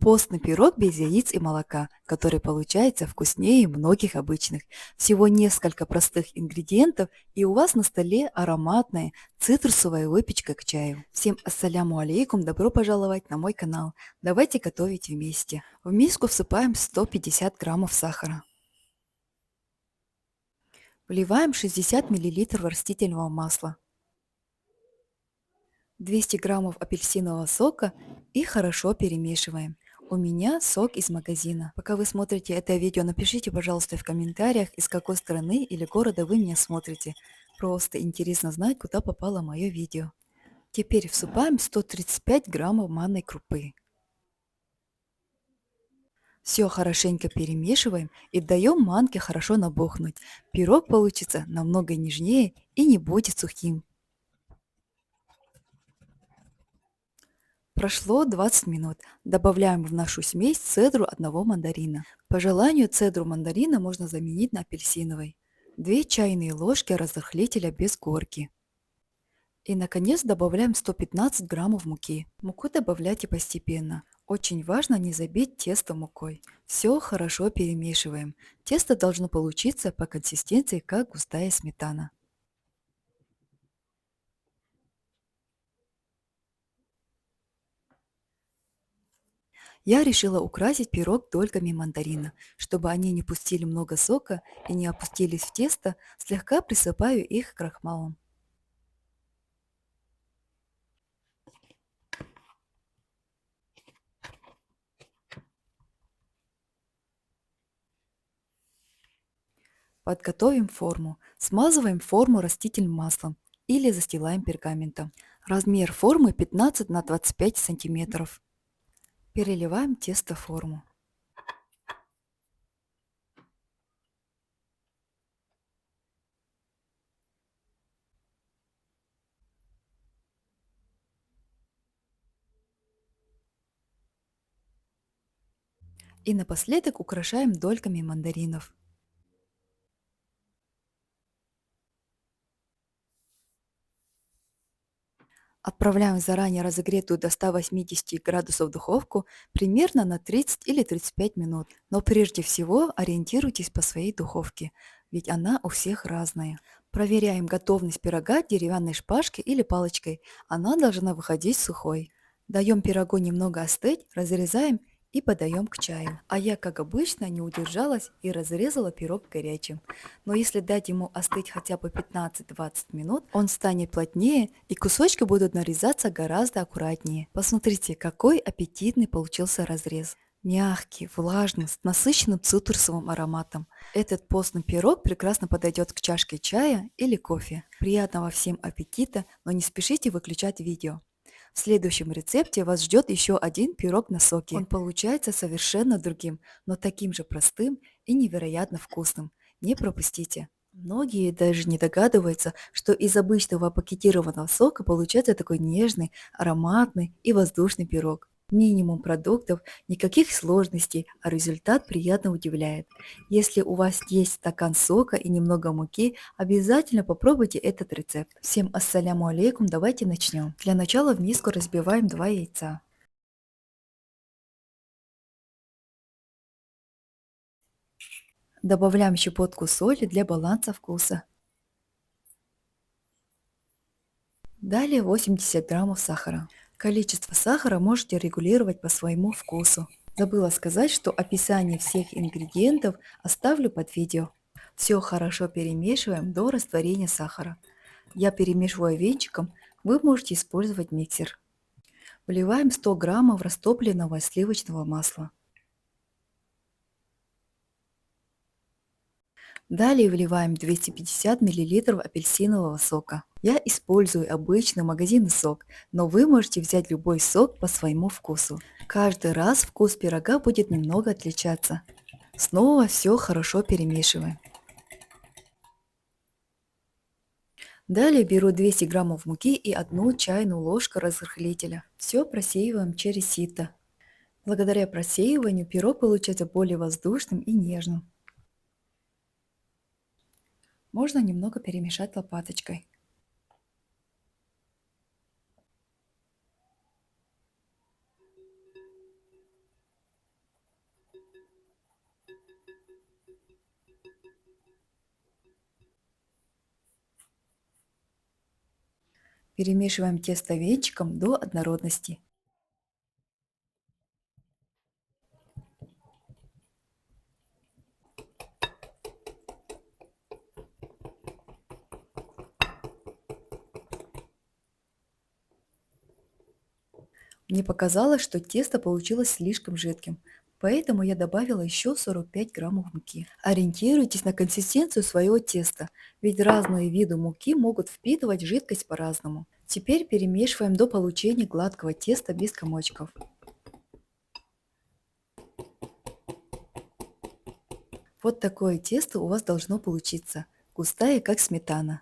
Постный пирог без яиц и молока, который получается вкуснее многих обычных. Всего несколько простых ингредиентов, и у вас на столе ароматная цитрусовая выпечка к чаю. Всем ассаляму алейкум, добро пожаловать на мой канал. Давайте готовить вместе. В миску всыпаем 150 граммов сахара. Вливаем 60 мл растительного масла, 200 граммов апельсинового сока и хорошо перемешиваем. У меня сок из магазина. Пока вы смотрите это видео, напишите, пожалуйста, в комментариях, из какой страны или города вы меня смотрите. Просто интересно знать, куда попало мое видео. Теперь всыпаем 135 граммов манной крупы. Все хорошенько перемешиваем и даем манке хорошо набухнуть. Пирог получится намного нежнее и не будет сухим. Прошло 20 минут. Добавляем в нашу смесь цедру одного мандарина. По желанию цедру мандарина можно заменить на апельсиновый. 2 чайные ложки разрыхлителя без горки. И наконец добавляем 115 граммов муки. Муку добавляйте постепенно. Очень важно не забить тесто мукой. Все хорошо перемешиваем. Тесто должно получиться по консистенции, как густая сметана. Я решила украсить пирог дольками мандарина. Чтобы они не пустили много сока и не опустились в тесто, слегка присыпаю их крахмалом. Подготовим форму. Смазываем форму растительным маслом или застилаем пергаментом. Размер формы 15 на 25 сантиметров. Переливаем тесто в форму. И напоследок украшаем дольками мандаринов. Отправляем в заранее разогретую до 180 градусов духовку примерно на 30 или 35 минут. Но прежде всего ориентируйтесь по своей духовке, ведь она у всех разная. Проверяем готовность пирога деревянной шпажкой или палочкой. Она должна выходить сухой. Даем пирогу немного остыть, разрезаем и подаем к чаю. А я, как обычно, не удержалась и разрезала пирог горячим. Но если дать ему остыть хотя бы 15-20 минут, он станет плотнее и кусочки будут нарезаться гораздо аккуратнее. Посмотрите, какой аппетитный получился разрез. Мягкий, влажный, с насыщенным цитрусовым ароматом. Этот постный пирог прекрасно подойдет к чашке чая или кофе. Приятного всем аппетита, но не спешите выключать видео. В следующем рецепте вас ждет еще один пирог на соке. Он получается совершенно другим, но таким же простым и невероятно вкусным. Не пропустите. Многие даже не догадываются, что из обычного пакетированного сока получается такой нежный, ароматный и воздушный пирог. Минимум продуктов, никаких сложностей, а результат приятно удивляет. Если у вас есть стакан сока и немного муки, обязательно попробуйте этот рецепт. Всем ассаляму алейкум, давайте начнем. Для начала в миску разбиваем 2 яйца. Добавляем щепотку соли для баланса вкуса. Далее 80 граммов сахара. Количество сахара можете регулировать по своему вкусу. Забыла сказать, что описание всех ингредиентов оставлю под видео. Все хорошо перемешиваем до растворения сахара. Я перемешиваю венчиком, вы можете использовать миксер. Вливаем 100 граммов растопленного сливочного масла. Далее вливаем 250 мл апельсинового сока. Я использую обычный магазинный сок, но вы можете взять любой сок по своему вкусу. Каждый раз вкус пирога будет немного отличаться. Снова все хорошо перемешиваем. Далее беру 200 граммов муки и 1 чайную ложку разрыхлителя. Все просеиваем через сито. Благодаря просеиванию пирог получается более воздушным и нежным. Можно немного перемешать лопаточкой. Перемешиваем тесто венчиком до однородности. Мне показалось, что тесто получилось слишком жидким, поэтому я добавила еще 45 граммов муки. Ориентируйтесь на консистенцию своего теста, ведь разные виды муки могут впитывать жидкость по-разному. Теперь перемешиваем до получения гладкого теста без комочков. Вот такое тесто у вас должно получиться, густая, как сметана.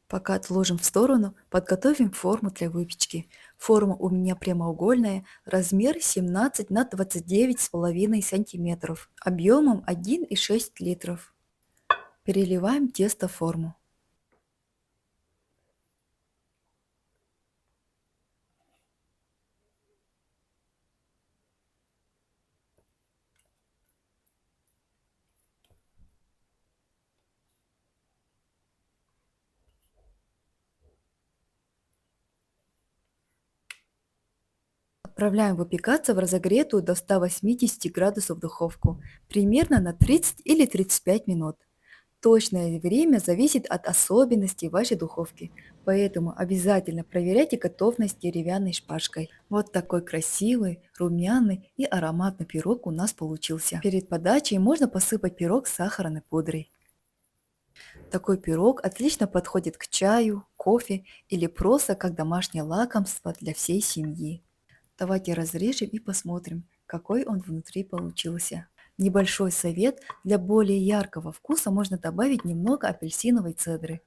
Пока отложим в сторону, подготовим форму для выпечки. Форма у меня прямоугольная, размер 17 на 29,5 сантиметров, объемом 1,6 литров. Переливаем тесто в форму. Отправляем выпекаться в разогретую до 180 градусов духовку, примерно на 30 или 35 минут. Точное время зависит от особенностей вашей духовки, поэтому обязательно проверяйте готовность деревянной шпажкой. Вот такой красивый, румяный и ароматный пирог у нас получился. Перед подачей можно посыпать пирог сахарной пудрой. Такой пирог отлично подходит к чаю, кофе или просто как домашнее лакомство для всей семьи. Давайте разрежем и посмотрим, какой он внутри получился. Небольшой совет: для более яркого вкуса можно добавить немного апельсиновой цедры.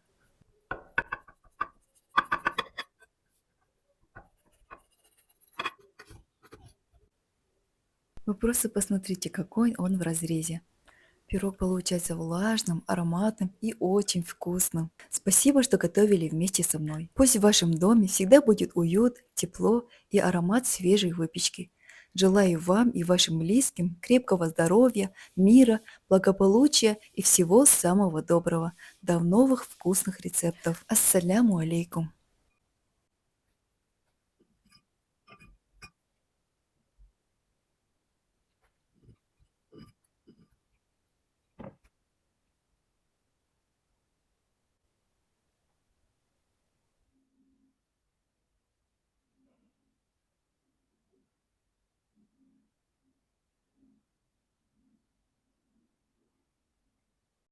Вы просто посмотрите, какой он в разрезе. Пирог получается влажным, ароматным и очень вкусным. Спасибо, что готовили вместе со мной. Пусть в вашем доме всегда будет уют, тепло и аромат свежей выпечки. Желаю вам и вашим близким крепкого здоровья, мира, благополучия и всего самого доброго. До новых вкусных рецептов. Ассаляму алейкум.